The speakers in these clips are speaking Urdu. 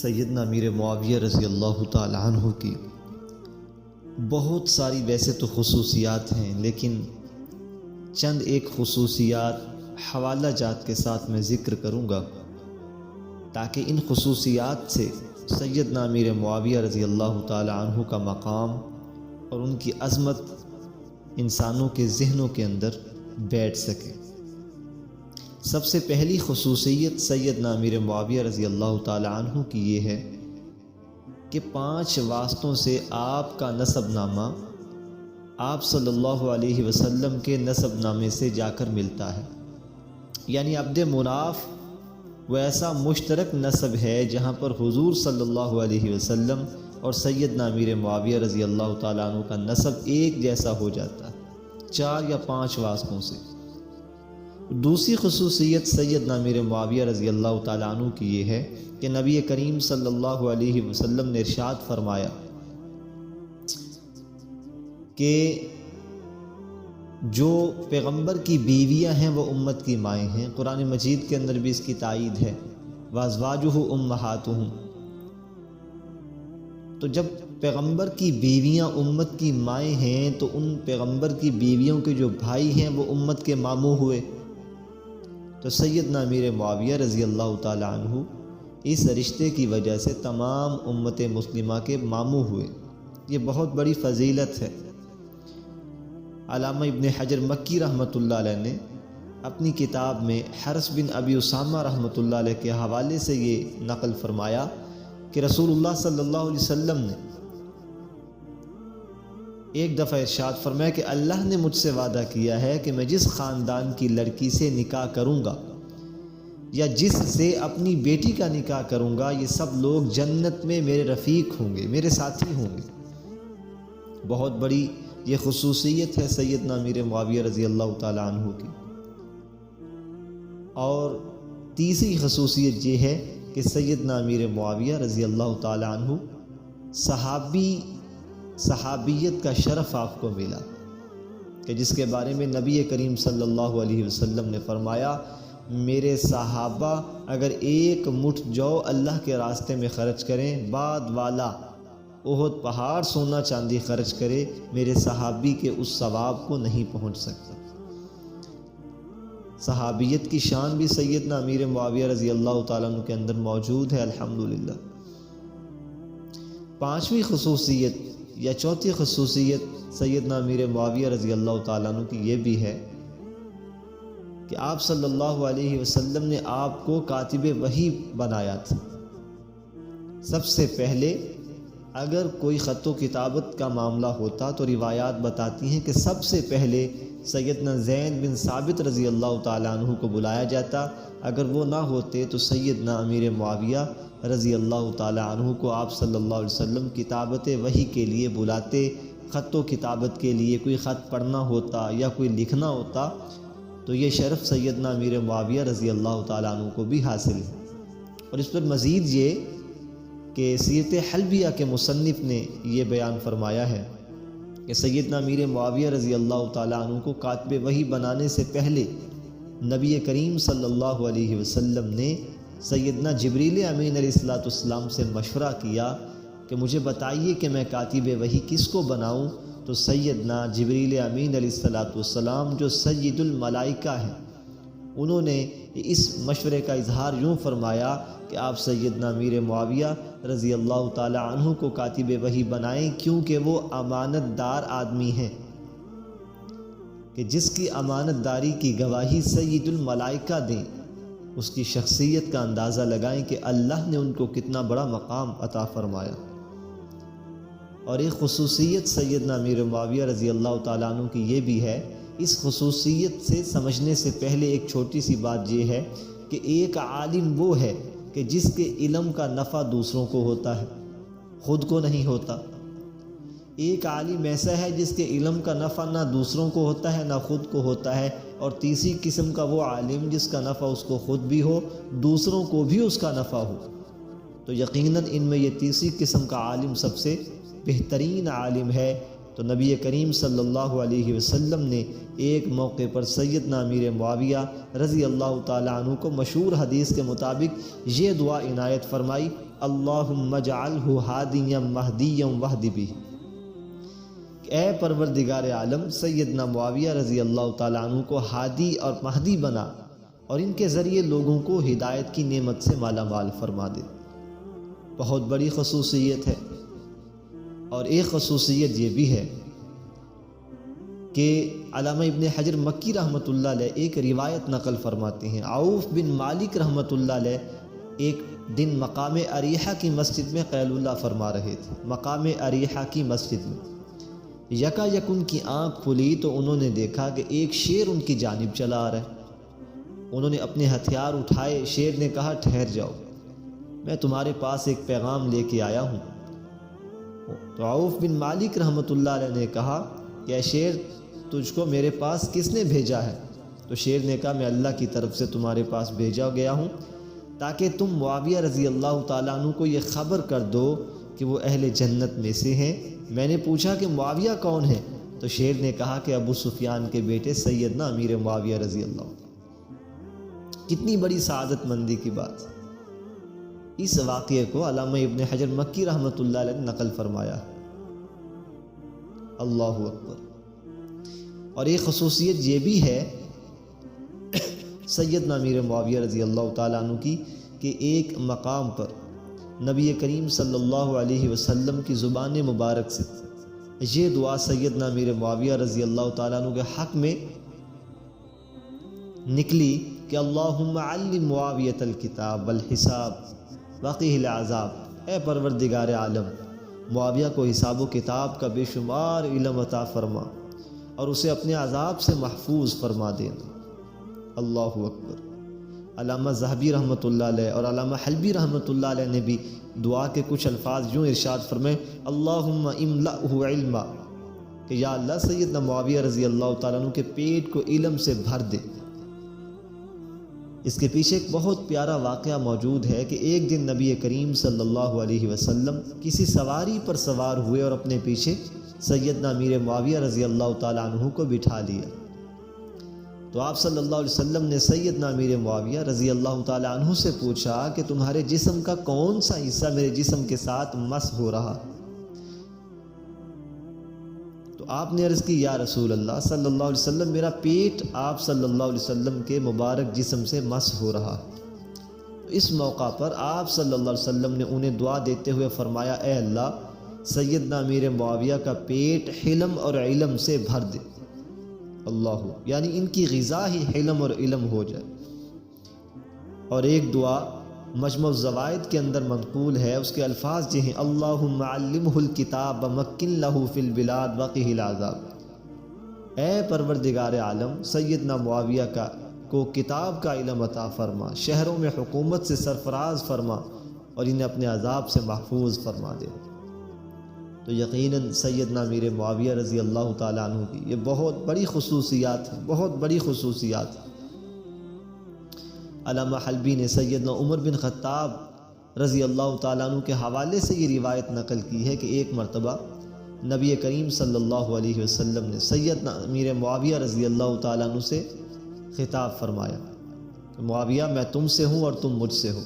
سیدنا امیر معاویہ رضی اللہ تعالی عنہ کی بہت ساری ویسے تو خصوصیات ہیں، لیکن چند ایک خصوصیات حوالہ جات کے ساتھ میں ذکر کروں گا تاکہ ان خصوصیات سے سیدنا امیر معاویہ رضی اللہ تعالی عنہ کا مقام اور ان کی عظمت انسانوں کے ذہنوں کے اندر بیٹھ سکے۔ سب سے پہلی خصوصیت سیدنا امیر معاویہ رضی اللہ تعالی عنہ کی یہ ہے کہ 5 واسطوں سے آپ کا نسب نامہ آپ صلی اللہ علیہ وسلم کے نسب نامے سے جا کر ملتا ہے، یعنی عبد مناف وہ ایسا مشترک نسب ہے جہاں پر حضور صلی اللہ علیہ وسلم اور سیدنا امیر معاویہ رضی اللہ تعالیٰ عنہ کا نسب ایک جیسا ہو جاتا ہے 4 یا 5 واسطوں سے۔ دوسری خصوصیت سیدنا امیر معاویہ رضی اللہ تعالیٰ عنہ کی یہ ہے کہ نبی کریم صلی اللہ علیہ وسلم نے ارشاد فرمایا کہ جو پیغمبر کی بیویاں ہیں وہ امت کی مائیں ہیں۔ قرآن مجید کے اندر بھی اس کی تائید ہے، وَأَزْوَاجُهُ أُمَّهَاتُهُمْ۔ تو جب پیغمبر کی بیویاں امت کی مائیں ہیں تو ان پیغمبر کی بیویوں کے جو بھائی ہیں وہ امت کے ماموں ہوئے۔ تو سیدنا امیر معاویہ رضی اللہ تعالی عنہ اس رشتے کی وجہ سے تمام امت مسلمہ کے ماموں ہوئے۔ یہ بہت بڑی فضیلت ہے۔ علامہ ابن حجر مکی رحمۃ اللہ علیہ نے اپنی کتاب میں حرس بن ابی اسامہ رحمۃ اللہ علیہ کے حوالے سے یہ نقل فرمایا کہ رسول اللہ صلی اللہ علیہ وسلم نے ایک دفعہ ارشاد فرمایا کہ اللہ نے مجھ سے وعدہ کیا ہے کہ میں جس خاندان کی لڑکی سے نکاح کروں گا یا جس سے اپنی بیٹی کا نکاح کروں گا، یہ سب لوگ جنت میں میرے رفیق ہوں گے، میرے ساتھی ہوں گے۔ بہت بڑی یہ خصوصیت ہے سیدنا امیر معاویہ رضی اللہ تعالی عنہ کی۔ اور تیسری خصوصیت یہ ہے کہ سیدنا امیر معاویہ رضی اللہ تعالی عنہ صحابیت کا شرف آپ کو ملا کہ جس کے بارے میں نبی کریم صلی اللہ علیہ وسلم نے فرمایا، میرے صحابہ اگر ایک مٹھ جو اللہ کے راستے میں خرچ کریں، بعد والا احد پہاڑ سونا چاندی خرچ کرے، میرے صحابی کے اس ثواب کو نہیں پہنچ سکتا۔ صحابیت کی شان بھی سیدنا امیر معاویہ رضی اللہ تعالیٰ عنہ کے اندر موجود ہے الحمدللہ۔ 5ویں خصوصیت یا چوتھی خصوصیت سیدنا امیر معاویہ رضی اللہ تعالیٰ عنہ کی یہ بھی ہے کہ آپ صلی اللہ علیہ وسلم نے آپ کو کاتب وحی بنایا تھا۔ سب سے پہلے اگر کوئی خط و کتابت کا معاملہ ہوتا تو روایات بتاتی ہیں کہ سب سے پہلے سیدنا زید بن ثابت رضی اللہ تعالیٰ عنہ کو بلایا جاتا، اگر وہ نہ ہوتے تو سیدنا امیر معاویہ رضی اللہ تعالیٰ عنہ کو آپ صلی اللہ علیہ وسلم کتابت وحی کے لیے بلاتے۔ خط و کتابت کے لیے کوئی خط پڑھنا ہوتا یا کوئی لکھنا ہوتا تو یہ شرف سیدنا امیر معاویہ رضی اللہ تعالیٰ عنہ کو بھی حاصل ہے۔ اور اس پر مزید یہ کہ سیرت حلبیہ کے مصنف نے یہ بیان فرمایا ہے کہ سیدنا امیر معاویہ رضی اللہ تعالیٰ عنہ کو کاتب وحی بنانے سے پہلے نبی کریم صلی اللہ علیہ وسلم نے سیدنا جبریل امین علیہ السلام سے مشورہ کیا کہ مجھے بتائیے کہ میں کاتب وحی کس کو بناؤں، تو سیدنا جبریل امین علیہ السلام جو سید الملائکہ ہیں انہوں نے اس مشورے کا اظہار یوں فرمایا کہ آپ سیدنا امیر معاویہ رضی اللہ تعالی عنہ کو کاتب وحی بنائیں، کیونکہ وہ امانت دار آدمی ہیں کہ جس کی امانت داری کی گواہی سید الملائکہ دیں، اس کی شخصیت کا اندازہ لگائیں کہ اللہ نے ان کو کتنا بڑا مقام عطا فرمایا۔ اور ایک خصوصیت سیدنا امیر معاویہ رضی اللہ تعالیٰ عنہ کی یہ بھی ہے، اس خصوصیت سے سمجھنے سے پہلے ایک چھوٹی سی بات یہ ہے کہ ایک عالم وہ ہے کہ جس کے علم کا نفع دوسروں کو ہوتا ہے، خود کو نہیں ہوتا۔ ایک عالم ایسا ہے جس کے علم کا نفع نہ دوسروں کو ہوتا ہے نہ خود کو ہوتا ہے، اور تیسری قسم کا وہ عالم جس کا نفع اس کو خود بھی ہو، دوسروں کو بھی اس کا نفع ہو۔ تو یقیناً ان میں یہ تیسری قسم کا عالم سب سے بہترین عالم ہے۔ تو نبی کریم صلی اللہ علیہ وسلم نے ایک موقع پر سیدنا امیر معاویہ رضی اللہ تعالیٰ عنہ کو مشہور حدیث کے مطابق یہ دعا عنایت فرمائی، اللہم اجعلہ ہادیا مہدیا واہد بہ، اے پروردگار عالم سیدنا معاویہ رضی اللہ تعالیٰ عنہ کو ہادی اور مہدی بنا اور ان کے ذریعے لوگوں کو ہدایت کی نعمت سے مالا مال فرما دے۔ بہت بڑی خصوصیت ہے۔ اور ایک خصوصیت یہ بھی ہے کہ علامہ ابن حجر مکی رحمۃ اللہ علیہ ایک روایت نقل فرماتے ہیں، عوف بن مالک رحمۃ اللہ علیہ ایک دن مقام اریحہ کی مسجد میں قیلولہ فرما رہے تھے۔ مقام اریحہ کی مسجد میں یکا یک ان کی آنکھ کھلی تو انہوں نے دیکھا کہ ایک شیر ان کی جانب چلا آ رہا ہے۔ انہوں نے اپنے ہتھیار اٹھائے، شیر نے کہا ٹھہر جاؤ، میں تمہارے پاس ایک پیغام لے کے آیا ہوں۔ تو عوف بن مالک رحمۃ اللہ علیہ نے کہا کہ اے شیر، تجھ کو میرے پاس کس نے بھیجا ہے؟ تو شیر نے کہا میں اللہ کی طرف سے تمہارے پاس بھیجا گیا ہوں تاکہ تم معاویہ رضی اللہ تعالیٰ عنہ کو یہ خبر کر دو کہ وہ اہل جنت میں سے ہیں۔ میں نے پوچھا کہ معاویہ کون ہے؟ تو شیر نے کہا کہ ابو سفیان کے بیٹے سیدنا امیر معاویہ رضی اللہ تعالیٰ۔ کتنی بڑی سعادت مندی کی بات۔ اس واقعے کو علامہ ابن حجر مکی رحمۃ اللہ علیہ نے نقل فرمایا۔ اللہ اکبر۔ اور ایک خصوصیت یہ بھی ہے سیدنا امیر معاویہ رضی اللہ تعالیٰ عنہ کی کہ ایک مقام پر نبی کریم صلی اللہ علیہ وسلم کی زبان مبارک سے یہ دعا سیدنا امیر معاویہ رضی اللہ تعالیٰ عنہ کے حق میں نکلی کہ اللہم علم معاویۃ الکتاب والحساب وقیہ العذاب، اے پروردگار عالم معاویہ کو حساب و کتاب کا بے شمار علم عطا فرما اور اسے اپنے عذاب سے محفوظ فرما دینا۔ اللہ اکبر۔ علامہ ذہبی رحمۃ اللہ علیہ اور علامہ حلبی رحمۃ اللہ علیہ نے بھی دعا کے کچھ الفاظ یوں ارشاد فرمائے، اللہم املأہ علما، کہ یا اللہ سیدنا معاویہ رضی اللہ تعالیٰ عنہ کے پیٹ کو علم سے بھر دے۔ اس کے پیچھے ایک بہت پیارا واقعہ موجود ہے کہ ایک دن نبی کریم صلی اللہ علیہ وسلم کسی سواری پر سوار ہوئے اور اپنے پیچھے سیدنا امیر معاویہ رضی اللہ تعالیٰ عنہ کو بٹھا لیا۔ تو آپ صلی اللہ علیہ وسلم نے سیدنا امیر معاویہ رضی اللہ تعالیٰ عنہ سے پوچھا کہ تمہارے جسم کا کون سا حصہ میرے جسم کے ساتھ مس ہو رہا؟ تو آپ نے عرض کی یا رسول اللہ صلی اللہ علیہ وسلم میرا پیٹ آپ صلی اللہ علیہ وسلم کے مبارک جسم سے مس ہو رہا۔ اس موقع پر آپ صلی اللہ علیہ وسلم نے انہیں دعا دیتے ہوئے فرمایا، اے اللہ سیدنا امیر معاویہ کا پیٹ حلم اور علم سے بھر دے۔ اللہ، یعنی ان کی غذا ہی حلم اور علم ہو جائے۔ اور ایک دعا مجموع الزوائد کے اندر منقول ہے، اس کے الفاظ یہ ہیں، اللہم علمہ الکتاب ومکن لہ فی البلاد وقہ العذاب، اے پروردگار عالم سیدنا معاویہ کو کتاب کا علم عطا فرما، شہروں میں حکومت سے سرفراز فرما اور انہیں اپنے عذاب سے محفوظ فرما دے۔ تو یقیناً سیدنا امیر معاویہ رضی اللہ تعالیٰ عنہ کی یہ بہت بڑی خصوصیات ہیں، بہت بڑی خصوصیات ہیں۔ علامہ حلبی نے سیدنا عمر بن خطاب رضی اللہ تعالیٰ عنہ کے حوالے سے یہ روایت نقل کی ہے کہ ایک مرتبہ نبی کریم صلی اللہ علیہ وسلم نے سیدنا امیر معاویہ رضی اللہ تعالیٰ عنہ سے خطاب فرمایا کہ معاویہ میں تم سے ہوں اور تم مجھ سے ہو،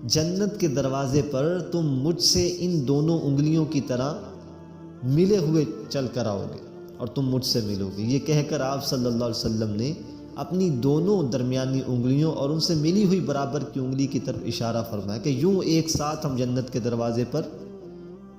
جنت کے دروازے پر تم مجھ سے ان دونوں انگلیوں کی طرح ملے ہوئے چل کر آؤ گے اور تم مجھ سے ملو گے۔ یہ کہہ کر آپ صلی اللہ علیہ وسلم نے اپنی دونوں درمیانی انگلیوں اور ان سے ملی ہوئی برابر کی انگلی کی طرف اشارہ فرمایا کہ یوں ایک ساتھ ہم جنت کے دروازے پر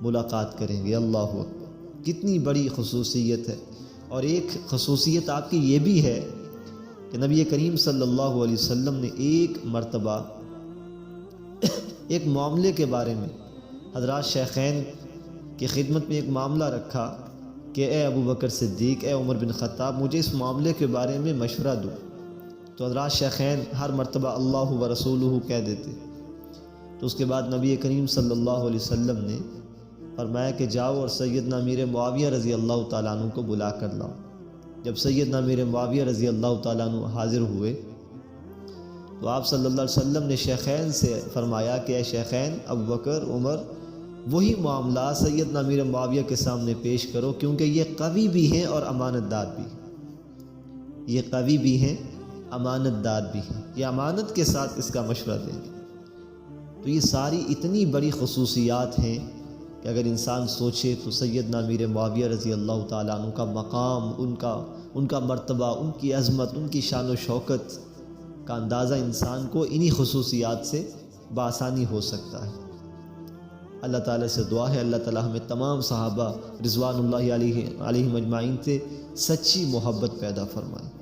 ملاقات کریں گے۔ اللہ اکبر، کتنی بڑی خصوصیت ہے۔ اور ایک خصوصیت آپ کی یہ بھی ہے کہ نبی کریم صلی اللہ علیہ وسلم نے ایک مرتبہ ایک معاملے کے بارے میں حضرات شیخین کی خدمت میں ایک معاملہ رکھا کہ اے ابو بکر صدیق، اے عمر بن خطاب، مجھے اس معاملے کے بارے میں مشورہ دو۔ تو حضرات شیخین ہر مرتبہ اللہ و رسولہ کہہ دیتے۔ تو اس کے بعد نبی کریم صلی اللہ علیہ وسلم نے فرمایا کہ جاؤ اور سیدنا امیر معاویہ رضی اللہ تعالیٰ عنہ کو بلا کر لاؤ۔ جب سیدنا امیر معاویہ رضی اللہ تعالیٰ عنہ حاضر ہوئے تو آپ صلی اللہ علیہ وسلم نے شیخین سے فرمایا کہ اے شیخین ابو بکر عمر، وہی معاملہ سیدنا امیر معاویہ کے سامنے پیش کرو، کیونکہ یہ قوی بھی ہیں اور امانت دار بھی ہیں۔ یہ قوی بھی ہیں، امانت دار بھی ہیں، یہ امانت کے ساتھ اس کا مشورہ دیں گے۔ تو یہ ساری اتنی بڑی خصوصیات ہیں کہ اگر انسان سوچے تو سیدنا امیر معاویہ رضی اللہ تعالیٰ عنہ کا مقام، ان کا مرتبہ، ان کی عظمت، ان کی شان و شوکت کا اندازہ انسان کو انہی خصوصیات سے بآسانی ہو سکتا ہے۔ اللہ تعالیٰ سے دعا ہے اللہ تعالیٰ ہمیں تمام صحابہ رضوان اللہ علیہم اجمعین سے سچی محبت پیدا فرمائے۔